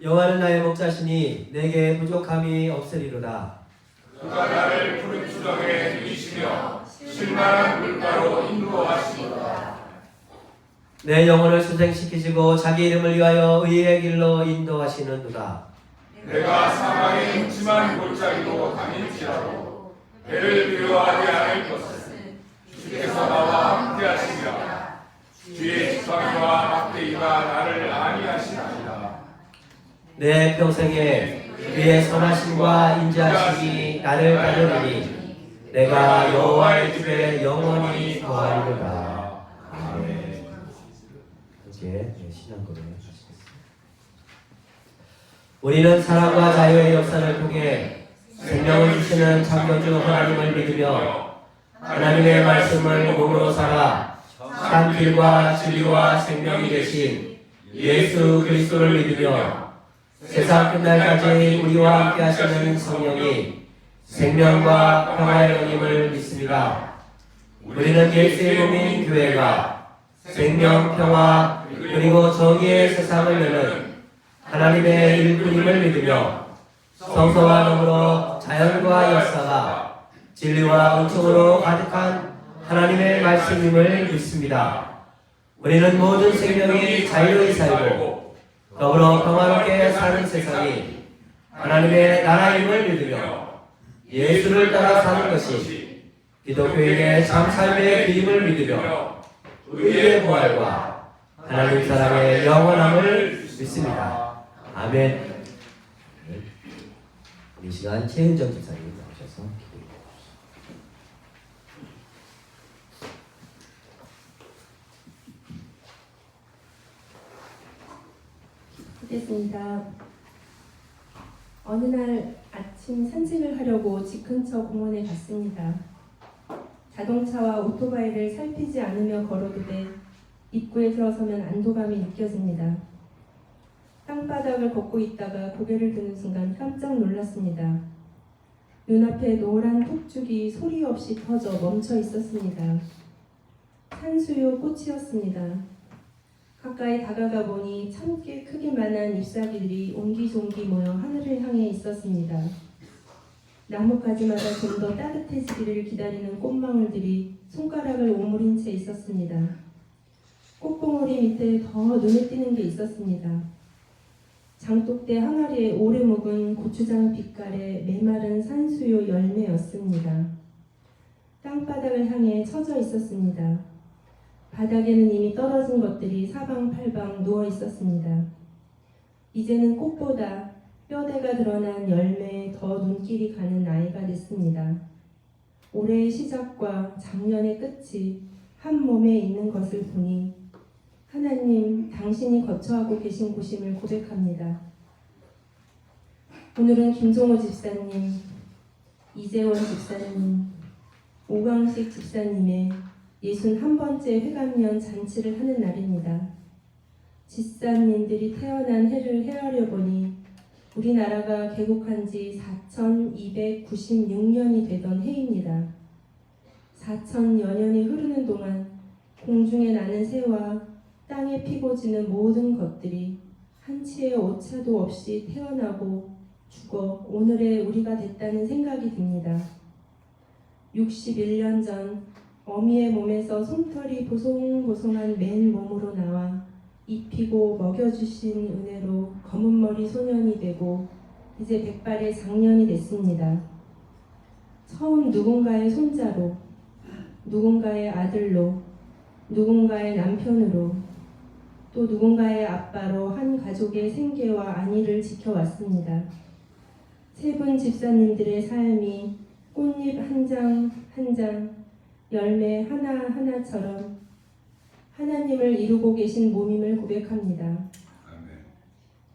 여호와는 나의 목자시니 내게 부족함이 없으리로다. 그가 나를 푸른 수정에 누이시며 실만한 물가로 인도하시리로다. 내 영혼을 수생시키시고 자기 이름을 위하여 의의 길로 인도하시는도다. 내가 사망의 음침한 골짜기로 다닐지라도 배를 두려워하지 않을 것은 주께서 나와 함께하시리라. 주의 지팡이와 막대기가 나를 안위하시리라. 내 평생에 그의 선하심과 인자하심이 나를 따르리니 내가 여호와의 집에 영원히 거하리로다. 아멘. 이제 신앙 고백하시겠습니다. 우리는 사랑과 자유의 역사를 통해 생명을 주시는 창조주 하나님을 믿으며 하나님의 말씀을 몸으로 살아 산 길과 진리와 생명이 되신 예수 그리스도를 믿으며 세상 끝날까지 우리와 함께 하시는 성령이 생명과 평화의 영임을 믿습니다. 우리는 예수의 몸인 교회가 생명, 평화, 그리고 정의의 세상을 여는 하나님의 일꾼임을 믿으며 성서와 더불어 자연과 역사가 진리와 은총으로 가득한 하나님의 말씀임을 믿습니다. 우리는 모든 생명이 자유로이 살고 더불어 평화롭게 사는 세상이 하나님의 나라임을 믿으며 예수를 따라 사는 것이 기독교인의 참 삶의 길임을 믿으며 의의 부활과 하나님 사랑의 영원함을 믿습니다. 아멘. 이 시간 최은정 집사님 나오셔서 기도해 주십시오. 하겠습니다. 어느 날 아침 산책을 하려고 집 근처 공원에 갔습니다. 자동차와 오토바이를 살피지 않으며 걸어도 돼 입구에 들어서면 안도감이 느껴집니다. 땅바닥을 걷고 있다가 고개를 드는 순간 깜짝 놀랐습니다. 눈앞에 노란 폭죽이 소리 없이 터져 멈춰 있었습니다. 산수유 꽃이었습니다. 가까이 다가가 보니 참깨 크기만한 잎사귀들이 옹기종기 모여 하늘을 향해 있었습니다. 나뭇가지마다 좀 더 따뜻해지기를 기다리는 꽃망울들이 손가락을 오므린 채 있었습니다. 꽃봉오리 밑에 더 눈에 띄는 게 있었습니다. 장독대 항아리에 오래 묵은 고추장 빛깔의 메마른 산수유 열매였습니다. 땅바닥을 향해 처져 있었습니다. 바닥에는 이미 떨어진 것들이 사방팔방 누워 있었습니다. 이제는 꽃보다 뼈대가 드러난 열매에 더 눈길이 가는 나이가 됐습니다. 올해의 시작과 작년의 끝이 한 몸에 있는 것을 보니 하나님, 당신이 거처하고 계신 곳임을 고백합니다. 오늘은 김종호 집사님, 이재원 집사님, 오광식 집사님의 61번째 회감년 잔치를 하는 날입니다. 집사님들이 태어난 해를 헤아려 보니 우리나라가 개국한 지 4296년이 되던 해입니다. 4000여 년이 흐르는 동안 공중에 나는 새와 땅에 피고 지는 모든 것들이 한치의 오차도 없이 태어나고 죽어 오늘의 우리가 됐다는 생각이 듭니다. 61년 전 어미의 몸에서 솜털이 보송보송한 맨 몸으로 나와 입히고 먹여주신 은혜로 검은머리 소년이 되고 이제 백발의 장년이 됐습니다. 처음 누군가의 손자로, 누군가의 아들로, 누군가의 남편으로, 또 누군가의 아빠로 한 가족의 생계와 안위를 지켜왔습니다. 세 분 집사님들의 삶이 꽃잎 한 장 한 장, 열매 하나하나처럼 하나님을 이루고 계신 몸임을 고백합니다.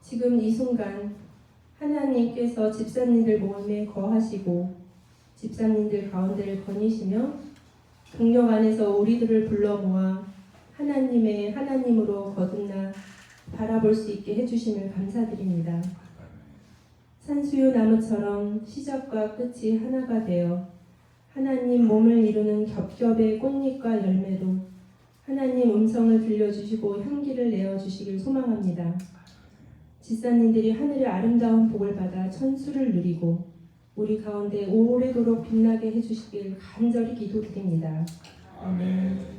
지금 이 순간 하나님께서 집사님들 몸에 거하시고 집사님들 가운데를 거니시며 동력 안에서 우리들을 불러 모아 하나님의 하나님으로 거듭나 바라볼 수 있게 해주심을 감사드립니다. 산수유 나무처럼 시작과 끝이 하나가 되어 하나님 몸을 이루는 겹겹의 꽃잎과 열매로 하나님 음성을 들려주시고 향기를 내어주시길 소망합니다. 집사님들이 하늘의 아름다운 복을 받아 천수를 누리고 우리 가운데 오래도록 빛나게 해주시길 간절히 기도드립니다. 아멘.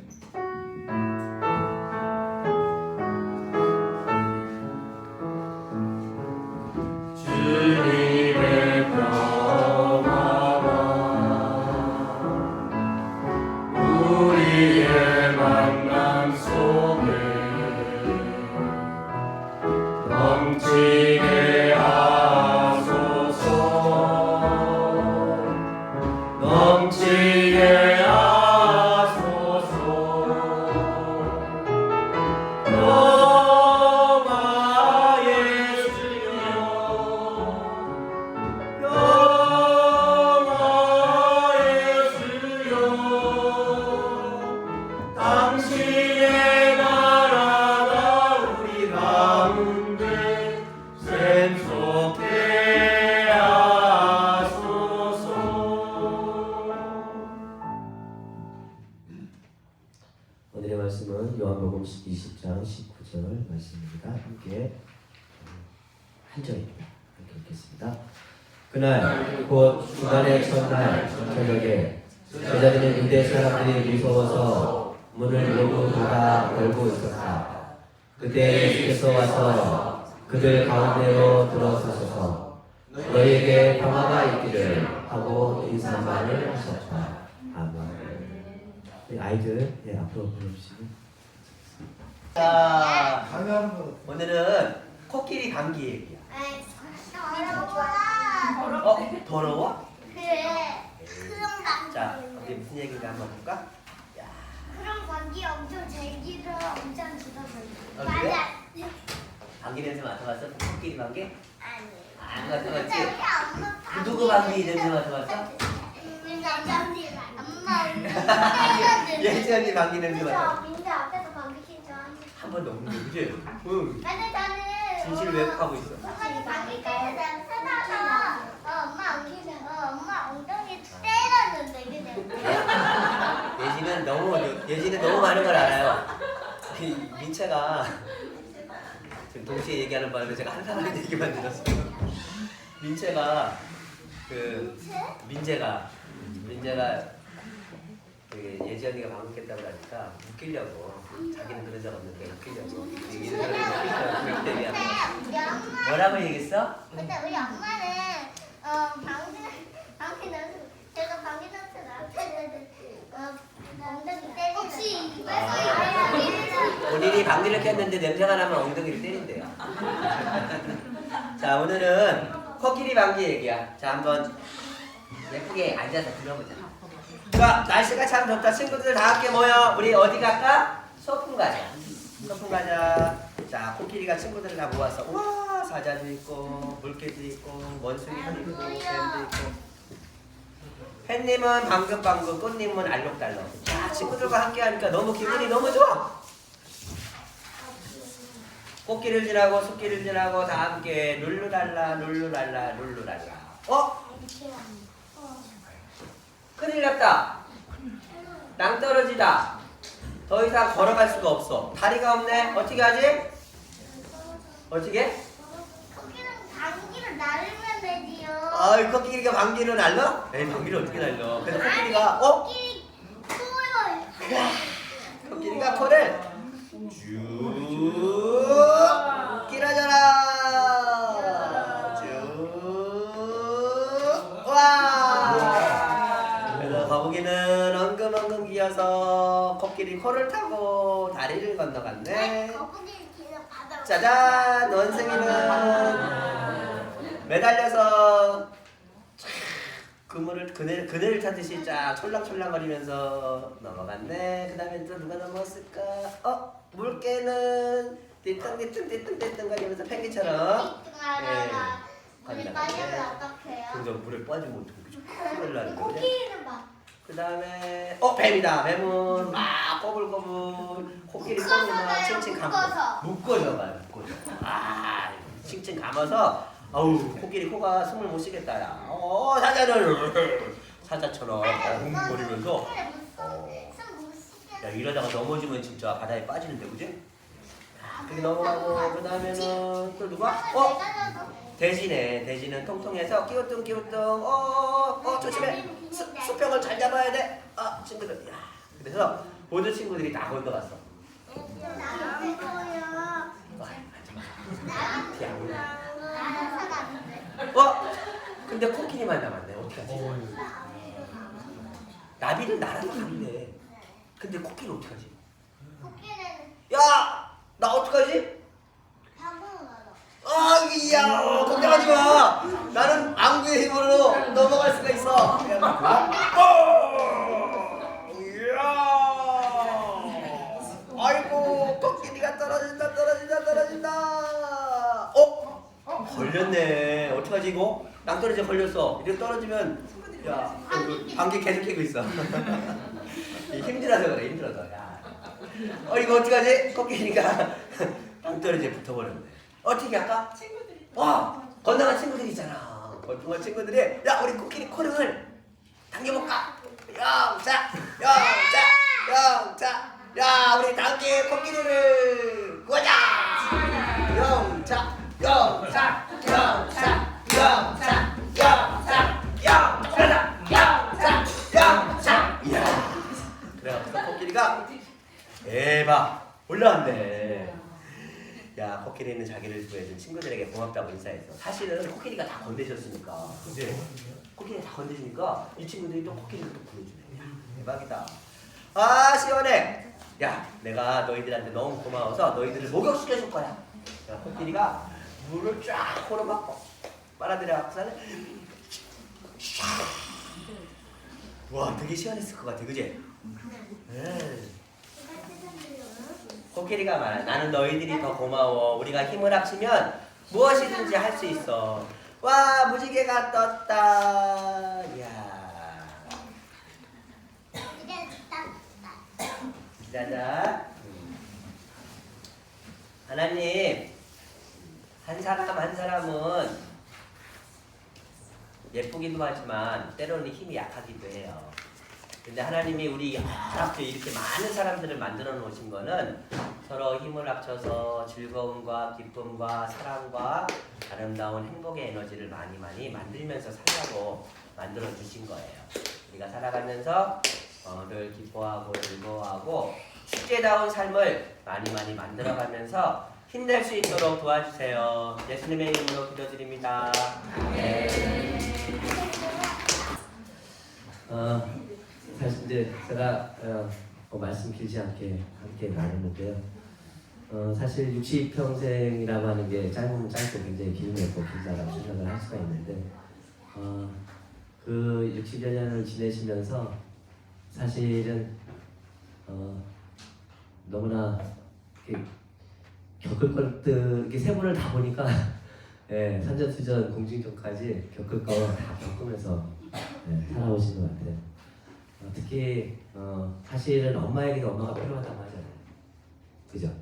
주님의 평화가 우리의 만남 속에 넘치게 하소서. 넘치게 하소서. 평화의 주여, 평화의 주여, 당신의 나라가 우리 가운데 샘솟게 하소서. 오늘의 말씀은 요한복음 20장 19절 말씀입니다. 함께 한 절입니다. 함께 읽겠습니다. 그날 곧 주간의 첫날 저녁에 제자들은 유대 사람들이 무서워서 문을 모두 닫아 열고 있었다. 그때 예수께서 와서 그들 가운데로 들어서셔서 너희에게 평화가 있기를 하고 인사말을 하셨다. 아멘. 네, 아이들 앞으로 불러주시면. 자, 오늘은 코끼리 감기 얘기야. 더러워? 그래. 그런 감기. 자, 어디 무슨 얘기인가 한번 볼까? 그런 감기 엄청 제기로 엄청 들어버려. 아, 그래? 맞아. 감기 냄새 맡아봤어? 코끼리 감기? 아니. 안 맡아봤지? 근데 우리 엄마 그 누구 감기 냄새 맡아봤어? 엄마 예지언니 감기 냄새 맡아. 민재 앞에서 감기 킨줄 한 번도 없는데, 그지? 응. 근데 나는 진실을 왜곡하고 있어. 엄마가 감기 때문에 쓰다가 엄마 엉덩이 때렸는데 예지는 너무 많은 걸 알아요. 그 민채가 지금 동시에 얘기하는 바람에 제가 한 사람 얘기만 들었어요. 민채가 민재가 그 예지 언니가 방귀뀌었다고 하니까 웃기려고 자기는 그런 적 없는데 웃기려고 얘기를 하려고 얘기하는 거야. 뭐라고 얘기했어? 근데 우리 엄마는 방귀 넣어서 제가 방귀 넣어서 나한테는 엉덩이 때리는 혹시 본인이 방귀를 꼈는데 냄새가 나면 엉덩이를 때린대요. 자, 오늘은 코끼리 방귀 얘기야. 자, 한번 예쁘게 앉아서 들어보자. 자, 날씨가 참 덥다. 친구들 다 함께 모여. 우리 어디 갈까? 소풍 가자. 소풍 가자. 자, 코끼리가 친구들을 다 모아서 우와, 사자도 있고 물개도 있고 원숭이도 있고 뱀도 있고. 햇님은 방긋방긋, 꽃님은 알록달록. 자, 친구들과 함께 하니까 너무 기분이 너무 좋아. 꽃길을 지나고 숲길을 지나고 다 함께 룰루랄라 룰루랄라 룰루랄라. 큰일 났다. 낭떠러지다. 더 이상 걸어갈 수가 없어. 다리가 없네. 어떻게 하지? 어떻게? 코끼리는 방귀를 날리면 되지요. 아이, 코끼리가 방귀를 날려? 에이, 방귀를 어떻게 날려? 그래서 코끼리가 코끼리 코요. 코끼리가 코를 쭉 길어져라. 쭉. 와. 그래서 거북이는 엉금엉금 기어서 코끼리 코를 타고 다리를 건너갔네. 거북이 뒤는 바다로. 짜잔, 원숭이는 매달려서 그늘을 타듯이 쫙 촐랑촐랑거리면서 넘어갔네. 그 다음에 또 누가 넘어갔을까? 물개는 띠뚱띠뚱 거리면서 펭귄처럼 물에 빠지면 어떡해요? 근데 물에 빠지면 어떻게 큰일 나는 거지? 코끼리는 막 그 다음에 뱀이다. 뱀은 막 꼬불꼬불 코끼리 꼬리 막 칭칭 감고 묶어져가요. 아, 칭칭 감아서 아우, 코끼리 코가 숨을 못 쉬겠다. 야. 사자는 사자처럼 웅거리면서 야, 이러다가 넘어지면 진짜 바다에 빠지는데, 그지? 그렇게 넘어가고 그 다음에는 또 누가? 돼지네. 돼지는 통통해서 끼우뚱 조심해. 수평을 잘 잡아야 돼. 친구들. 야, 그래서 모든 친구들이 다 건너갔어. 근데 코끼리만 남았네. 어떡하지? 나비는 나라도 가는데. 근데 코끼리 어떡하지? 야! 나 어떡하지? 이야, 걱정하지 마. 나는 앙구의 힘으로 넘어갈 수가 있어. 이야. 아이고, 코끼리가 떨어진다. 걸렸네. 어떡하지 이거? 낭떠러지에 걸렸어. 이렇게 떨어지면 야, 방귀 계속 끼고 있어. 힘들어서 그래. 야. 이거 어떡하지? 코끼리가 낭떠러지에 붙어버렸네. 어떻게 할까? 건강한 친구들이 있잖아. 건강한 친구들이 야, 우리 코끼리 코를 당겨볼까? 영차. 야, 우리 당기 코끼리를 구하자. 영차. 이야. 그래서 코끼리가 대박 올라왔네. 야, 코끼리는 자기를 구해준 친구들에게 고맙다고 인사했어. 사실은 코끼리가 다 건네줬으니까. 그치? 코끼리가 다 건네주니까 이 친구들이 또 코끼리를 또 구해주네. 야, 대박이다. 시원해. 야, 내가 너희들한테 너무 고마워서 너희들을 목욕시켜줄 거야. 야, 코끼리가 물을 쫙 코로 막고 빨아들여갖고서는 와, 되게 시원했을 것 같아. 그치? 코끼리가 말해. 나는 너희들이 더 고마워. 우리가 힘을 합치면 무엇이든지 할 수 있어. 와, 무지개가 떴다. 이야. 기다자. 하나님, 한 사람 한 사람은 예쁘기도 하지만 때로는 힘이 약하기도 해요. 근데 하나님이 우리 이렇게 많은 사람들을 만들어 놓으신 거는 서로 힘을 합쳐서 즐거움과 기쁨과 사랑과 아름다운 행복의 에너지를 많이 만들면서 살라고 만들어 주신 거예요. 우리가 살아가면서 늘 기뻐하고 즐거워하고 축제다운 삶을 많이 만들어가면서 힘낼 수 있도록 도와주세요. 예수님의 이름으로 기도드립니다. 사실 이제 제가 말씀 길지 않게 함께 나눴는데요. 사실 60평생이라고 하는 게 짧으면 짧고 굉장히 길면 길다라고 생각을 할 수가 있는데 그 60여 년을 지내시면서 사실은 너무나 겪을 것들 이렇게 세분을 다 보니까 산전수전 공중전까지 겪을 거 다 겪으면서 살아오신 것 같아요. 특히 사실은 엄마에게도 엄마가 필요하다고 하잖아요. 그죠?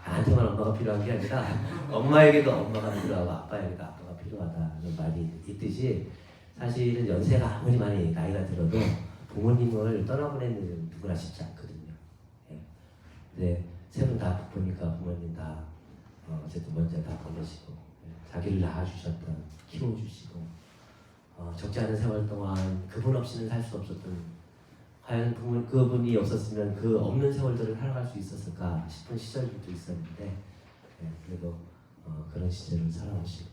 나한테만 엄마가 필요한 게 아니라 엄마에게도 엄마가 필요하고 아빠에게도 아빠가 필요하다는 말이 있듯이 사실은 연세가 아무리 많이 나이가 들어도 부모님을 떠나보내는 누구나 쉽지 않거든요. 근데 세 분 다 보니까 부모님 다 어쨌든 먼저 다 보내시고 자기를 낳아주셨던 키워주시고 적지 않은 세월 동안 그분 없이는 살 수 없었던 과연 그분이 없었으면 그 없는 세월들을 살아갈 수 있었을까 싶은 시절들도 있었는데 그래도 그런 시절을 살아오시고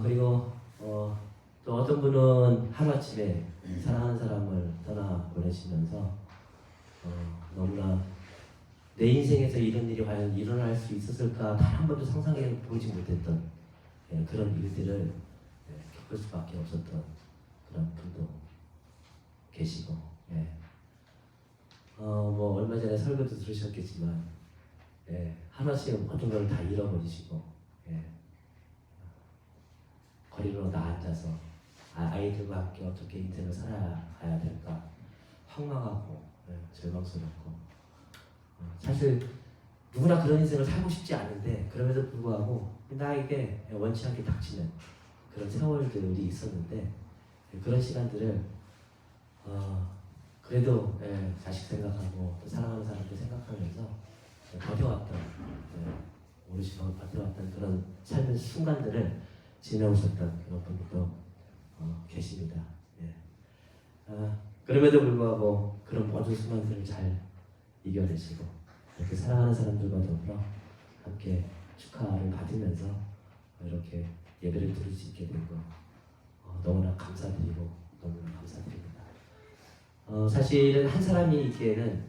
그리고 또 어떤 분은 하루아침에 사랑하는 사람을 떠나보내시면서 너무나 내 인생에서 이런 일이 과연 일어날 수 있었을까 단 한 번도 상상해 보지 못했던 그런 일들을 겪을 수밖에 없었던 그런 분도 계시고 뭐 얼마 전에 설교도 들으셨겠지만 하나씩 모든 걸 다 잃어버리시고 거리로 나앉아서 아이들과 함께 어떻게 인생을 살아가야 될까 황망하고 절망스럽고 사실 누구나 그런 인생을 살고 싶지 않은데 그럼에도 불구하고 나에게 원치 않게 닥치는 그런 세월들이 있었는데 그런 시간들을 그래도 자식 생각하고 또 사랑하는 사람들 생각하면서 버텨왔던 오롯이 버텨왔던 그런 삶의 순간들을 지내오셨던 그런 분들도 계십니다. 예. 그럼에도 불구하고 그런 모든 순간들을 잘 이겨내시고 이렇게 사랑하는 사람들과 더불어 함께 축하를 받으면서 이렇게 예배를 드릴 수 있게 된 거 너무나 감사드리고 너무나 감사드립니다. 사실은 한 사람이 있기에는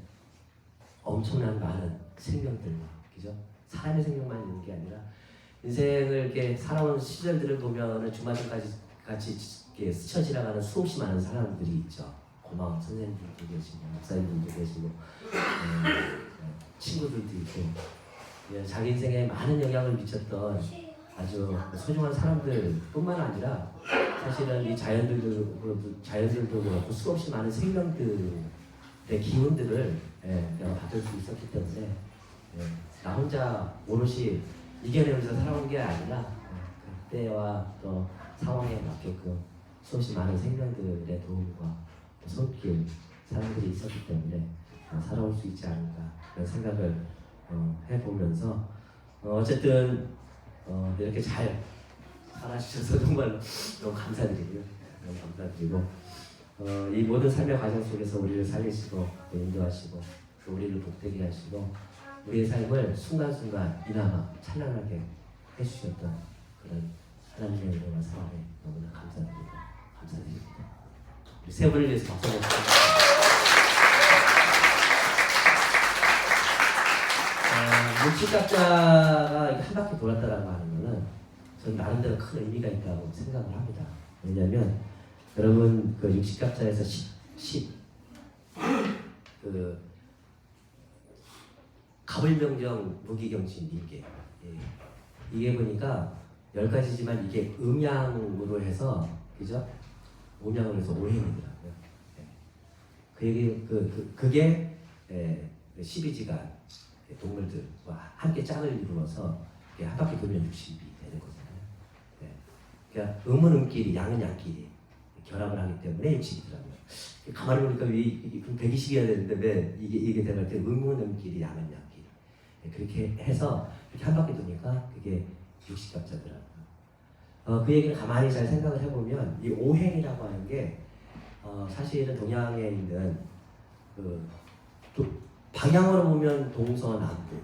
엄청난 많은 생명들과 그죠? 사람의 생명만 있는 게 아니라 인생을 이렇게 살아온 시절들을 보면은 주마등까지 같이 이렇게 스쳐 지나가는 수없이 많은 사람들이 있죠. 고마운 선생님들도 계시고 목사님들도 계시고 친구들도 있고 자기 인생에 많은 영향을 미쳤던 아주 소중한 사람들뿐만 아니라 사실은 이 자연들도 그렇고 수없이 많은 생명들의 기운들을 내가 받을 수 있었기 때문에 나 혼자 오롯이 이겨내면서 살아온 게 아니라 그때와 또 상황에 맞게끔 수없이 많은 생명들의 도움과 손길 사람들이 있었기 때문에 살아올 수 있지 않을까 그런 생각을 해보면서 어쨌든 이렇게 잘 살아주셔서 정말 너무 감사드리고요. 너무 감사드리고 이 모든 삶의 과정 속에서 우리를 살리시고 인도하시고 또 우리를 복되게 하시고 우리의 삶을 순간순간 이나마 찬란하게 해주셨던 그런 하나님의 은혜와 사랑에 너무나 감사드립니다. 우리 세 분을 위해서 박수 한번 주시겠습니다. 육식각자가 한 바퀴 돌았다라고 하는 거는 저는 나름대로 큰 의미가 있다고 생각을 합니다. 왜냐하면 여러분 그 육식각자에서 10 그 가불명정 무기경신 일계 이게 보니까 10가지지만 이게 음양으로 해서 그죠? 음양으로 해서 5행이더라고요. 그 얘기 그게 12지간 동물들과 함께 짝을 이루어서 한 바퀴 돌면 60이 되는 거잖아요. 그러니까 음은 음끼리 양은 양끼리 결합을 하기 때문에 60이더라고요. 가만히 보니까 왜 120이어야 되는데 왜 이게 되갈 때 음은 음끼리 양은 양끼리 그렇게 해서 이렇게 한 바퀴 도니까 그게 60갑자더라고요. 그 얘기를 가만히 잘 생각을 해보면 이 오행이라고 하는 게 사실은 동양에 있는 방향으로 보면 동서남북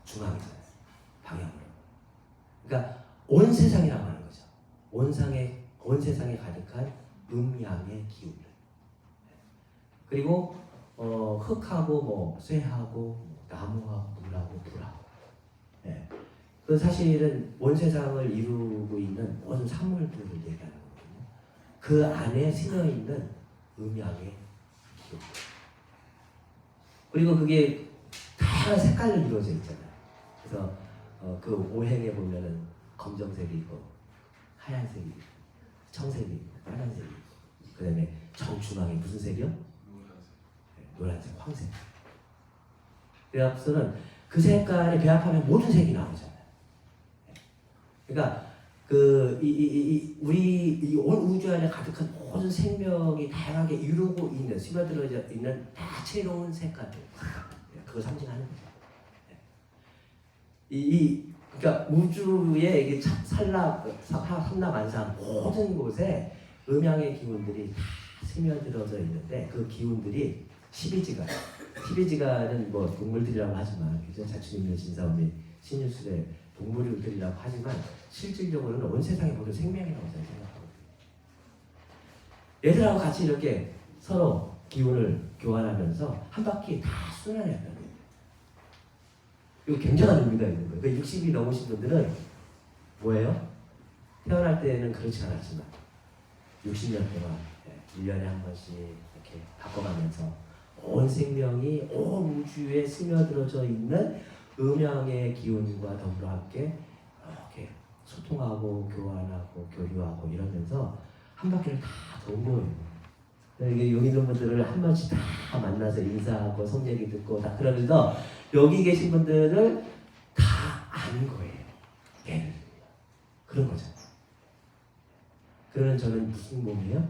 중앙이잖아요. 방향으로. 그러니까 온 세상이라고 하는 거죠. 온 세상에 가득한 음양의 기운들. 그리고 흙하고 뭐 쇠하고 나무하고 물하고 불하고. 그 사실은 온 세상을 이루고 있는 모든 산물들을 얘기하는 거거든요. 그 안에 스며 있는 음양의 기운. 그리고 그게 다양한 색깔로 이루어져 있잖아요. 그래서 그 오행에 보면은 검정색이 있고 하얀색이 있고 청색이 있고 빨간색이 있고 그 다음에 정중앙에 무슨 색이요? 노란색, 황색. 그래서는 그 색깔에 배합하면 모든 색이 나오잖아요. 그러니까 우리 온 우주 안에 가득한 모든 생명이 다양하게 이루고 있는 스며들어져 있는 다채로운 색깔들 그걸 상징하는 거죠. 그러니까 우주의 이게 삼라만상 모든 곳에 음양의 기운들이 다 스며들어져 있는데 그 기운들이 12지간은 뭐 동물들이라고 하지만 자추님의 진사오미 신유술의 동물들이라고 하지만 실질적으로는 온 세상의 모든 생명이라고 저는 생각하거든요. 얘들하고 같이 이렇게 서로 기운을 교환하면서 한 바퀴 다 순환해야 돼요. 이거 굉장한 의미가 있는 거예요. 그 60이 넘으신 분들은 뭐예요? 태어날 때는 그렇지 않았지만 60년 동안 1년에 한 번씩 이렇게 바꿔가면서 온 생명이 온 우주에 스며들어져 있는 음양의 기운과 더불어 함께 이렇게 소통하고 교환하고 교류하고 이러면서 한 바퀴를 다 도는 거예요. 이게 여기 있는 분들을 한 번씩 다 만나서 인사하고 속 얘기 듣고 다 그러면서 여기 계신 분들을 다 아는 거예요. 얘를 그런 거죠. 그러면 저는 무슨 몸이에요?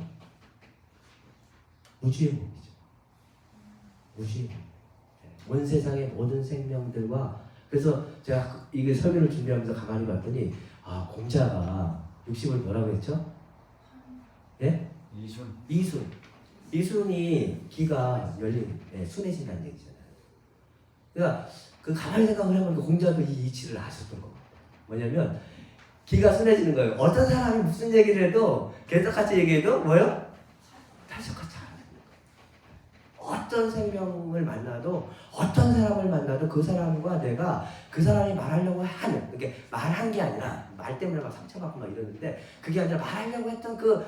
우주의 몸이죠. 우주의 몸. 온 세상의 모든 생명들과 그래서 제가 이게 설교를 준비하면서 가만히 봤더니 아 공자가 60을 뭐라고 했죠? 예? 이순. 이순이 기가 열린 순해진다는 얘기잖아요. 그러니까 그 가만히 생각을 해보니까 공자도 이 이치를 아셨던 거. 뭐냐면 기가 순해지는 거예요. 어떤 사람이 무슨 얘기를 해도 개떡같이 얘기해도 뭐요? 다 똑같이 알아듣는 거예요. 어떤 생명을 만나도 어떤 사람을 만나도 그 사람과 내가 그 사람이 말하려고 하는 이게 말한 게 아니라 말 때문에 막 상처받고 막 이러는데 그게 아니라 말하려고 했던 그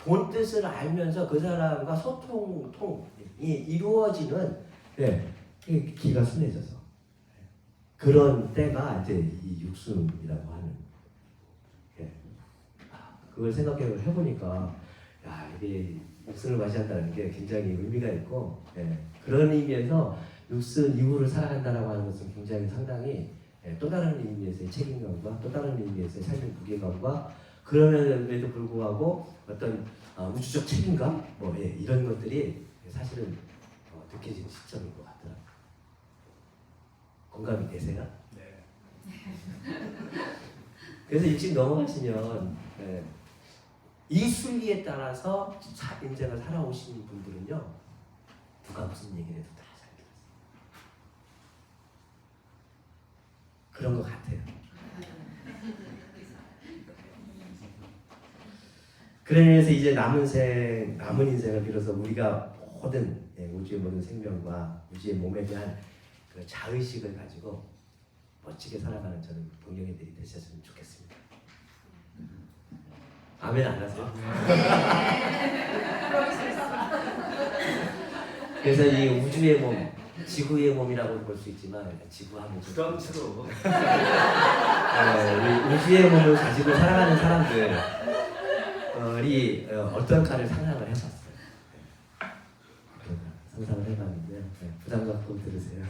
본 뜻을 알면서 그 사람과 소통이 이루어지는 기가 순해져서 그런 때가 이제 이 육순이라고 하는 그걸 생각해 해보니까 야 이게 육순을 마시한다는 게 굉장히 의미가 있고 그런 의미에서 육순 이후를 살아간다라고 하는 것은 굉장히 상당히 또 다른 의미에서의 책임감과 또 다른 의미에서의 삶의 무게감과 그럼에도 불구하고 어떤 우주적 책임감 이런 것들이 사실은 느껴지는 시점인 것 같더라고요. 공감이 되세요? 네. 그래서 일찍 넘어가시면 이 순리에 따라서 인생을 살아오신 분들은요 누가 무슨 얘기를 해도 다 잘 들었어요. 그런 것 같아요. 그러면서 이제 남은 인생을 빌어서 우리가 모든 우주의 모든 생명과 우주의 몸에 대한 그 자의식을 가지고 멋지게 살아가는 저는 동경이들이 되셨으면 좋겠습니다. 아멘 안 하세요? 그래서 이 우주의 몸, 지구의 몸이라고 볼 수 있지만 지구하면 좀 부담스러워. 우리 우주의 몸을 가지고 살아가는 사람들이 어떨까를 상상을 해봤어요. 상상을 해봤는데 부담 갖고 들으세요.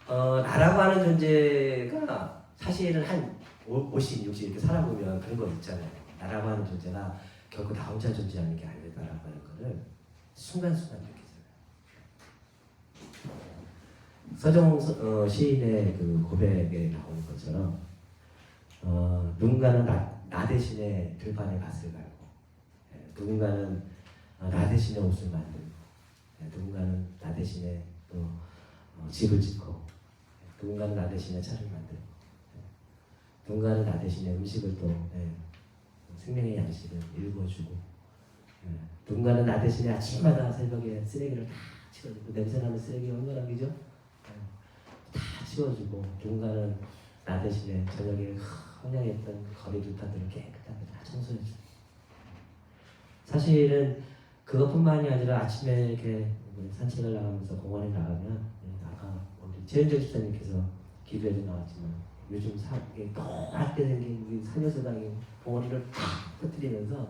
나라고 하는 존재가 사실은 한 50, 60 이렇게 살아보면 그런 거 있잖아요. 나라고 하는 존재가 결코 나 혼자 존재하는 게 아니다라고 하는 거를 순간순간 느끼잖아요. 서정 시인의 그 고백에 나오는 것처럼 누군가는 나 대신에 들판에 밭을 갈고 누군가는 나 대신에 옷을 만들고 누군가는 나 대신에 또 집을 짓고 누군가는 나 대신에 차를 만들고 누군가는 나 대신에 음식을 또 생명의 양식을 일궈주고 누군가는 나 대신에 아침마다 새벽에 쓰레기를 다 치워주고 냄새나는 쓰레기 얼마나 그죠? 다 치워주고 누군가는 나 대신에 저녁에 허냥했던 거리 두탄들을 깨끗하게 다 청소해주고 사실은 그것뿐만이 아니라 아침에 이렇게 산책을 나가면서 공원에 나가면 아까 우리 최은정 집사님께서 기도에도 나왔지만 요즘 노랗게 생긴 우리 산여서당이 봉오리를 탁 터뜨리면서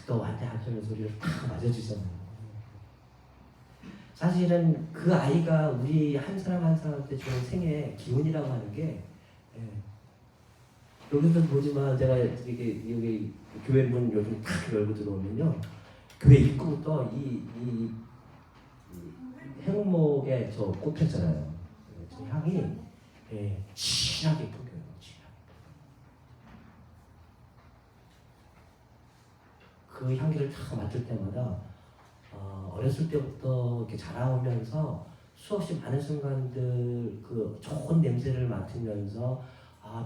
또 완전한 소리를 탁 맞아주잖아요. 사실은 그 아이가 우리 한 사람 한 사람한테 주는 생의 기운이라고 하는 게 여기서 보지만 제가 여기 교회 문 요즘 탁 열고 들어오면요 교회 입구부터 이 행목에 저 꽂혔잖아요. 저 향이 진하게 풍겨요. 그 향기를 탁 맡을 때마다 어렸을 때부터 이렇게 자라오면서 수없이 많은 순간들 그 좋은 냄새를 맡으면서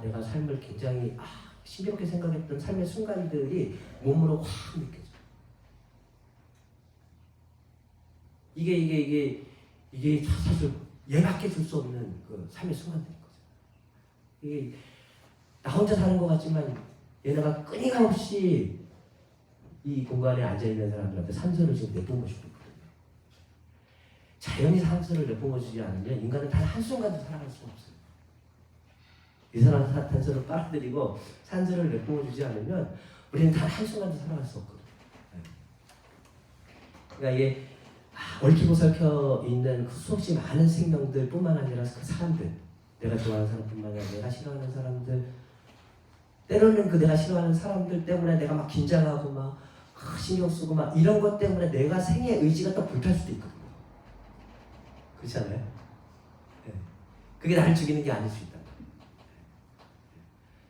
내가 삶을 굉장히 신비롭게 생각했던 삶의 순간들이 몸으로 확 느껴져. 이게 사실 얘밖에 줄 수 없는 그 삶의 순간들인 거죠. 이게 나 혼자 사는 것 같지만 얘네가 끊임없이 이 공간에 앉아있는 사람들한테 산소를 지금 내뿜고 싶고 있거든요. 자연이 산소를 내뿜어 주지 않으면 인간은 단 한순간도 살아갈 수 없어요. 이산화탄소를 빨아들이고 산소를 내뿜어 주지 않으면 우리는 단 한순간도 살아갈 수 없거든요. 그러니까 이게 얽히고 설켜 있는 그 수없이 많은 생명들 뿐만 아니라 그 사람들, 내가 좋아하는 사람뿐만 아니라 내가 싫어하는 사람들, 때로는 그 내가 싫어하는 사람들 때문에 내가 막 긴장하고 막 신경 쓰고 막 이런 것 때문에 내가 생의 의지가 또 불탈 수도 있거든요. 그렇지 않아요? 예. 그게 나를 죽이는 게 아닐 수 있다.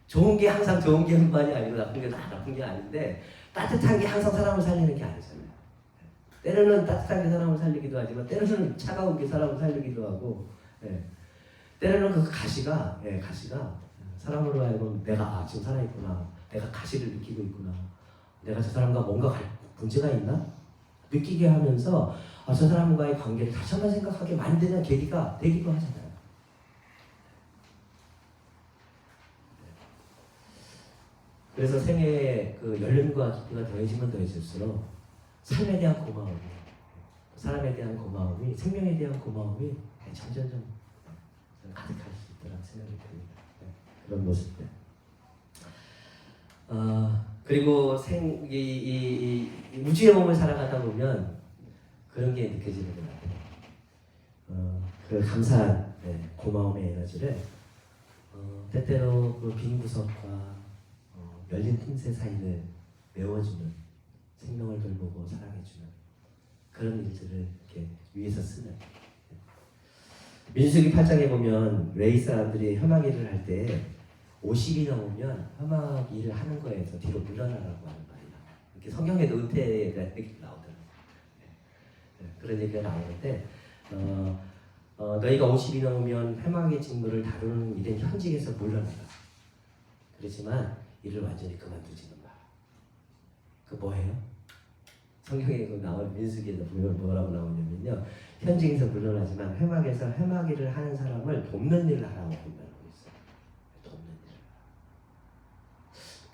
좋은 게 항상 좋은 게 한반이 아니고 나쁜 게 다 나쁜 게 아닌데 따뜻한 게 항상 사람을 살리는 게 아니잖아요. 때로는 따뜻한 게 사람을 살리기도 하지만 때로는 차가운 게 사람을 살리기도 하고 예. 때로는 그 가시가 사람으로 하여금 내가 지금 살아있구나, 내가 가시를 느끼고 있구나, 내가 저 사람과 뭔가 문제가 있나 느끼게 하면서 저 사람과의 관계를 다시 한번 생각하게 만드는 계기가 되기도 하잖아요. 그래서 생애의 그 연륜과 깊이가 더해지면 더해질수록 삶에 대한 고마움이, 사람에 대한 고마움이, 생명에 대한 고마움이 점점점 가득할 수 있다는 생각이 듭니다. 그런 모습들. 그리고 이 우주의 몸을 살아가다 보면 그런 게 느껴지는 것 같아요. 그 감사한 고마움의 에너지를 때때로 그 빈 구석과 열린 틈새 사이를 메워주는, 생명을 돌보고 사랑해주는 그런 일들을 이렇게 위에서 쓰는. 민수기 8장에 보면 레위 사람들이 혐악 일을 할 때 50이 넘으면 혐악 일을 하는 거에서 뒤로 물러나라고 하는 말이야. 이렇게 성경에도 은퇴에 대한 얘기가 나오더라고요. 그런 얘기가 나오는데 너희가 50이 넘으면 혐악의 직무를 다루는 일은 현직에서 물러나라. 그렇지만 일을 완전히 그만두지는 마라. 그 뭐예요? 성경에 나온 민수기에서 보면 뭐라고 나오냐면요, 현직에서 물러나지만 회막에서 회막 일을 하는 사람을 돕는 일을 하라고 분명하고 있어요. 돕는 일.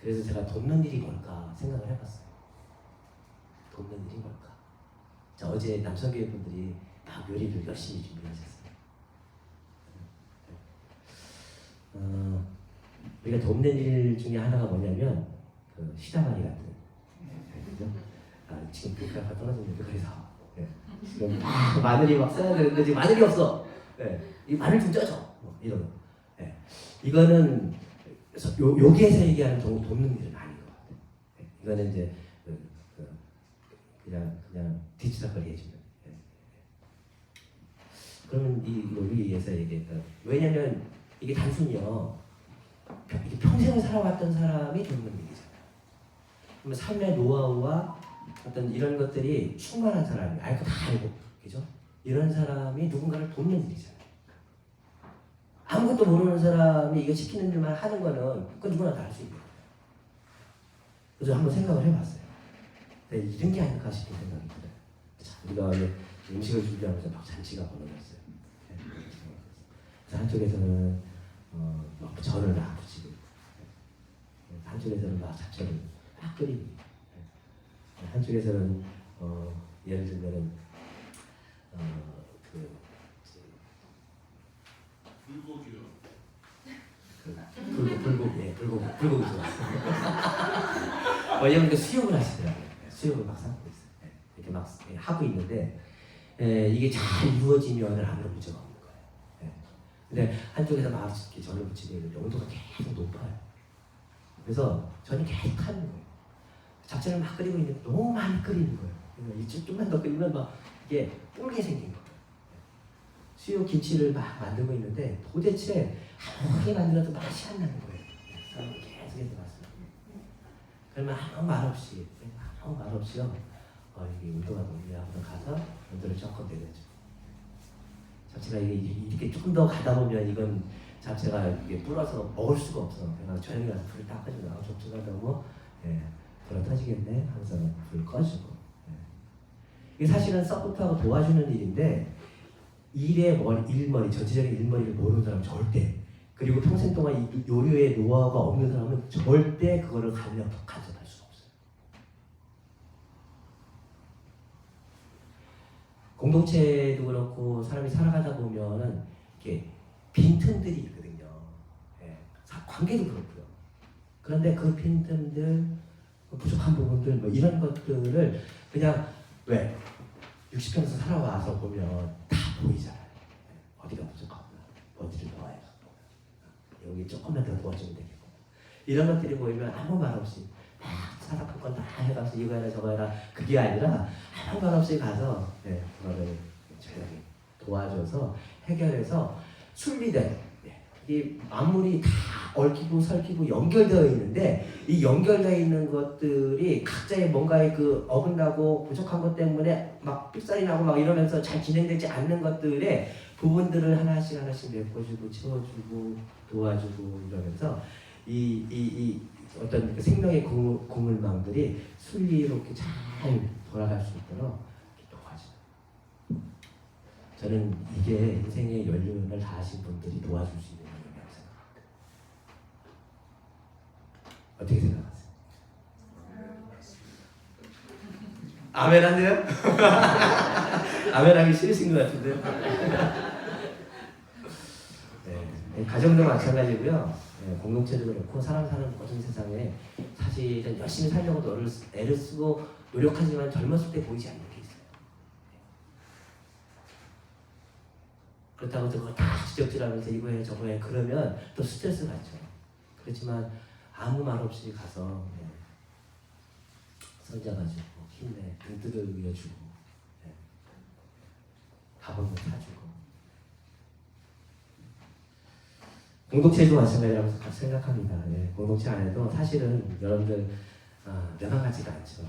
그래서 제가 돕는 일이 뭘까 생각을 해봤어요. 돕는 일이 뭘까? 자, 어제 남성교회 분들이 막 요리를 열심히 준비하셨어요. 우리가 돕는 일 중에 하나가 뭐냐면 그 시다마리 같은, 그죠? 지금 물가가 떨어졌는데 그래서 지금 마늘이 막 써야 되는데 지금 마늘이 없어. 이 마늘 좀 쪄줘. 이런 거. 이거는 여기에서 얘기하는 돕는 일은 아닌 것 같아요. 이거는 이제 그냥 뒤치다거리 해주는. 그러면 여기 위해서 얘기했다. 왜냐면 이게 단순히요, 이게 평생을 살아왔던 사람이 돕는 일이잖아요. 그러면 삶의 노하우와 어떤 이런 것들이 충만한 사람이 알 거 다 알고, 그죠? 이런 사람이 누군가를 돕는 일이잖아요. 아무것도 모르는 사람이 이거 시키는 일만 하는 거는 그건 누구나 다 할 수 있는 거예요. 그래서 한번 생각을 해봤어요. 이런 게 아닐까 싶은 생각이 들어요. 자, 우리가 음식을 준비하면서 막 잔치가 벌어졌어요. 그래서 한쪽에서는 막 전을 막 부치고, 한쪽에서는 막 잡채를 막 끓이고, 한쪽에서는 예를 들면은 불고기요. 불고기 좋아해요. 왜냐면 수육을 하시더라고요. 수육을 막 삶고 있어요. 이렇게 막 하고 있는데 이게 잘 이루어지면 아무런 문제가 없는 거예요. 근데 한쪽에서 막 이렇게 전을 붙이고 있는데 온도가 계속 높아요. 그래서 전이 계속 타는 거예요. 잡채를 막 끓이고 있는데 너무 많이 끓이는 거예요. 그래서 좀만 더 끓이면 막 이게 뿔게 생긴 거예요. 수육 김치를 막 만들고 있는데 도대체 아무리 만들어도 맛이 안 나는 거예요. 사람이 계속 해서 봤어요. 그러면 아무 말 없이요. 이게 온도가 높네 하고 가서 온도를 조금 내려줘. 잡채가 이렇게 조금 더 가다 보면 이건 잡채가 이게 불어서 먹을 수가 없어. 그래서 저녁에 가서 불을 딱 꺼주고 접촉하다 보면 불어 터지겠네 항상 불 꺼주고. 이게 사실은 서포트하고 도와주는 일인데 일의 일머리, 전체적인 일머리를 모르는 사람은 절대, 그리고 평생 동안 이 요리의 노하우가 없는 사람은 절대 그거를 간접할 수가 없어요. 공동체도 그렇고 사람이 살아가다 보면은 이렇게 빈틈들이 있거든요. 관계도 그렇고요. 그런데 그 빈틈들, 부족한 부분들, 뭐 이런 것들을 그냥 60평에서 살아와서 보면 다 보이잖아요. 어디가 부족하구나, 어디를 넣어야 하구나, 여기 조금만 더 도와주면 되겠구나. 이런 것들이 보이면 아무 말 없이 막 사사건 건 다 해가서 이거 해라 저거 해라, 그게 아니라 아무 말 없이 가서 그거를 조용히 도와줘서 해결해서 순리된 이 만물이 다 얽히고 설키고 연결되어 있는데 이 연결되어 있는 것들이 각자의 뭔가의 그 어긋나고 부족한 것 때문에 막 삑살이 나고 막 이러면서 잘 진행되지 않는 것들의 부분들을 하나씩 메꿔주고 채워주고 도와주고 이러면서 이 어떤 그 생명의 고물망들이 순리롭게 잘 돌아갈 수 있도록 도와줘요. 저는 이게 인생의 연륜을 다하신 분들이 도와줄 수 있는 일이라고 생각합니다. 어떻게 생각하세요? 아멘 하세요? 아멘 하기 싫으신 것 같은데. 네, 가정도 마찬가지고요. 네, 공동체도 그렇고 사람 사는 모든 세상에 사실은 열심히 살려고 애를 쓰고 노력하지만 젊었을 때 보이지 않는 게 있어요. 그렇다고 그걸 다 지적질하면서 이거 해 저거 해 그러면 또 스트레스 받죠. 그렇지만 아무 말 없이 가서 손잡아주고 힘내 등 두들겨주고 밥은 사주고 공동체도 마찬가지라고 생각합니다. 공동체 안에도 사실은 여러분들 명확하지가 않죠.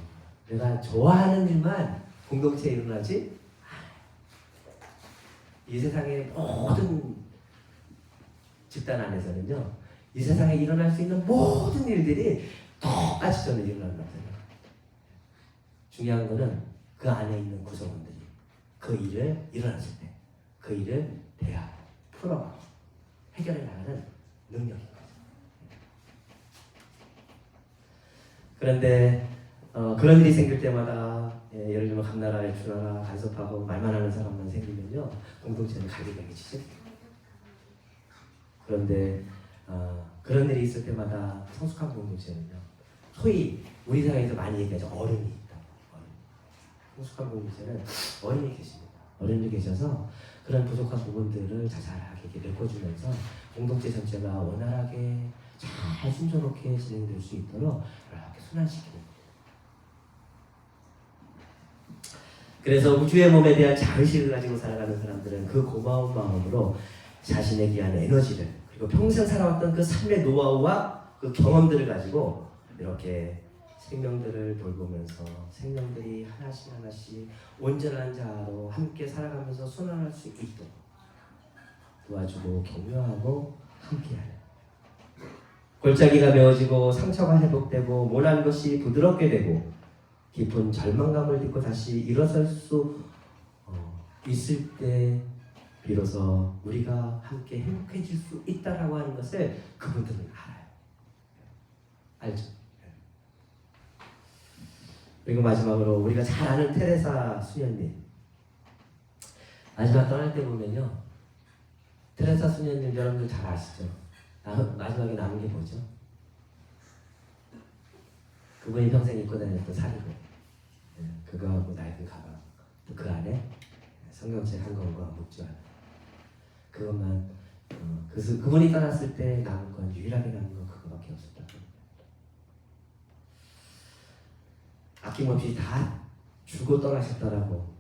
내가 좋아하는 일만 공동체에 일어나지 이 세상의 모든 집단 안에서는요, 이 세상에 일어날 수 있는 모든 일들이 똑같이 저는 일어난다고 생각합니다. 중요한 거는 그 안에 있는 구성원들이 그 일을 일어났을 때 그 일을 대하고 풀어가고 해결해 나가는 능력인 거죠. 그런데 그런 일이 생길 때마다 예를 들면 감나라에 주나라 간섭하고 말만 하는 사람만 생기면요 공동체는 갈기갈기치죠. 그런데 그런 일이 있을 때마다 성숙한 공동체는요 소위 우리 사회에서 많이 얘기하죠. 어른이 있다. 성숙한 공동체는 어른이 계십니다. 어른이 계셔서 그런 부족한 부분들을 자잘하게 메꿔주면서 공동체 전체가 원활하게 잘 순조롭게 진행될 수 있도록 이렇게 순환시키는 거예요. 그래서 우주의 몸에 대한 자의식을 가지고 살아가는 사람들은 그 고마운 마음으로 자신에 대한 에너지를 그리고 평생 살아왔던 그 삶의 노하우와 그 경험들을 가지고 이렇게 생명들을 돌보면서 생명들이 하나씩 온전한 자로 함께 살아가면서 순환할 수 있도록 도와주고 격려하고 함께하는 골짜기가 메워지고 상처가 회복되고 모난 것이 부드럽게 되고 깊은 절망감을 딛고 다시 일어설 수 있을 때 비로소 우리가 함께 행복해질 수 있다라고 하는 것을 그분들은 알아요. 알죠? 그리고 마지막으로 우리가 잘 아는 테레사 수녀님 마지막 떠날 때 보면요 테레사 수녀님 여러분들 잘 아시죠? 마지막에 남은 게 뭐죠? 그분이 평생 입고 다녔던 사리고 그거하고 낡은 가방 또 그 안에 성경책 한 권과 묵주 하나 그것만 그분이 떠났을 때 남은 건 유일하게 남은 건 그거밖에 없었다. 아낌없이 다 주고 떠나셨더라고.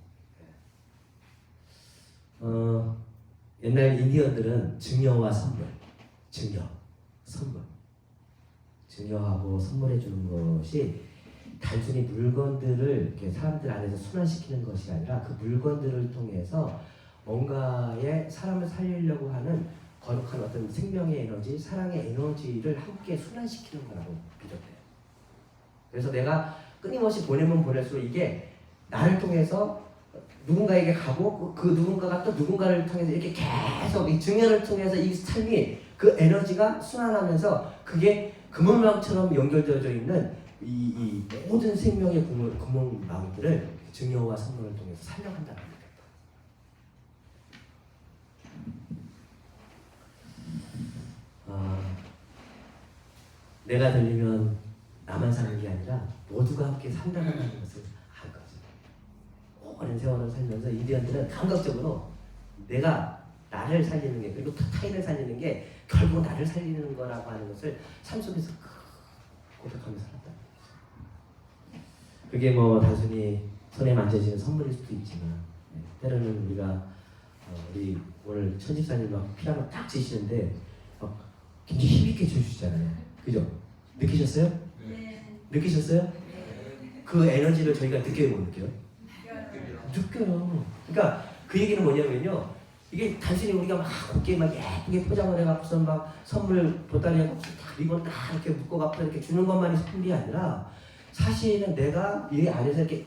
옛날 인디언들은 증여와 선물, 증여하고 선물해 주는 것이 단순히 물건들을 이렇게 사람들 안에서 순환시키는 것이 아니라 그 물건들을 통해서 뭔가의 사람을 살리려고 하는 거룩한 어떤 생명의 에너지, 사랑의 에너지를 함께 순환시키는 거라고 믿었대요. 그래서 내가 끊임없이 보내면 볼수록 이게 나를 통해서 누군가에게 가고 그 누군가가 또 누군가를 통해서 이렇게 계속 이 증연을 통해서 이 삶이 그 에너지가 순환하면서 그게 금은망처럼 연결되어져 있는 이 모든 생명의 구멍망들을 증여와 선물을 통해서 살려간다는 겁니다. 내가 들리면 나만 사는 게 아니라 모두가 함께 산다는 것을 알 거죠. 오랜 세월을 살면서 인디언들은 감각적으로 내가 나를 살리는 게 그리고 타인을 살리는 게 결국 나를 살리는 거라고 하는 것을 삶 속에서 고백하며 살았다. 그게 뭐 단순히 손에 만져지는 선물일 수도 있지만 때로는 우리가 우리 오늘 천집사님 막 피아노 딱 치시는데 굉장히 힘있게 쳐주시잖아요. 그죠? 느끼셨어요? 네. 느끼셨어요? 그 에너지를 저희가 느껴요, 못 느껴요? 느껴요. 그러니까 그 얘기는 뭐냐면요. 이게 단순히 우리가 막 곱게 막 예쁘게 포장을 해갖고서 막 선물 보따리에 딱 리본 딱 이렇게 묶어갖고 이렇게 주는 것만이 선물이 아니라 사실은 내가 이 안에서 이렇게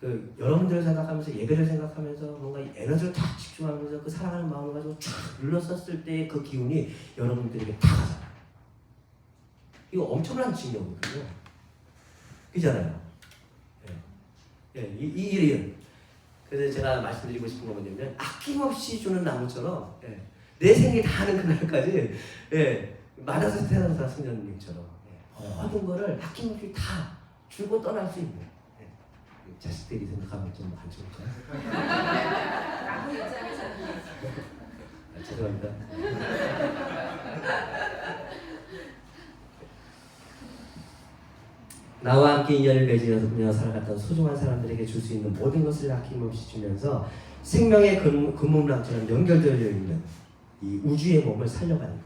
그 여러분들을 생각하면서 예배를 생각하면서 뭔가 이 에너지를 탁 집중하면서 그 사랑하는 마음을 가지고 쫙 눌렀었을 때의 그 기운이 여러분들에게 다 가잖아요. 이거 엄청난 증명이거든요. 그잖아요. 이 일이 그래서 제가 말씀드리고 싶은 건 뭐냐면 아낌없이 주는 나무처럼 내 생에 다 하는 그날까지 만화에서 태어난 승전님처럼 모든 거를 아낌없이 다 주고 떠날 수 있는 자식들이 생각하면 좀 안 좋을까요? 나무 입장에서는 죄송합니다. 나와 함께 인연을 맺으며 살아갔던 소중한 사람들에게 줄 수 있는 모든 것을 아낌없이 주면서 생명의 근문랑처럼 연결되어 있는 이 우주의 몸을 살려가는 것.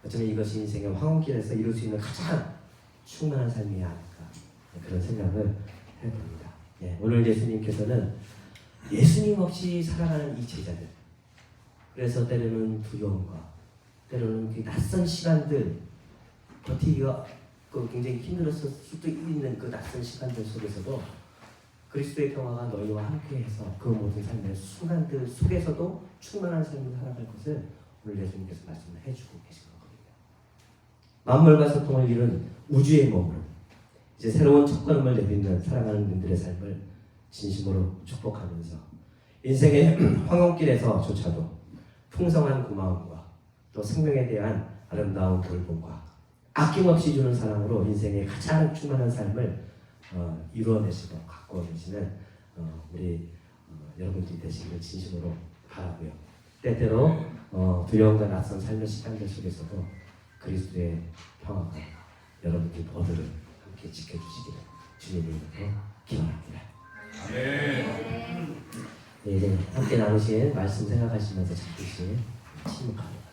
어쩌면 이것이 인생의 황혼길에서 이룰 수 있는 가장 충만한 삶이 아닐까 그런 생각을 해봅니다. 오늘 예수님께서는 예수님 없이 살아가는 이 제자들, 그래서 때로는 두려움과 때로는 그 낯선 시간들 버티기가 굉장히 힘들었을 수도 있는 그 낯선 시간들 속에서도 그리스도의 평화가 너희와 함께해서 그 모든 삶의 순간들 속에서도 충만한 삶을 살아갈 것을 오늘 예수님께서 말씀을 해주고 계신 겁니다. 만물과 소통을 이룬 우주의 몸으로 이제 새로운 첫걸음을 내딛는 사랑하는 분들의 삶을 진심으로 축복하면서 인생의 황혼길에서조차도 풍성한 고마움과 또 생명에 대한 아름다운 돌봄과 아낌없이 주는 사랑으로 인생의 가장 충만한 삶을 이루어내시고 갖고 계시는 우리 여러분들이 되시기를 진심으로 바라고요. 때때로 두려움과 낯선 삶의 시간들 속에서도 그리스도의 평화가 여러분들 모두를 함께 지켜주시기를 주님의 이름으로 기원합니다. 네, 이제 함께 나누신 말씀 생각하시면서 잠시 침묵합니다.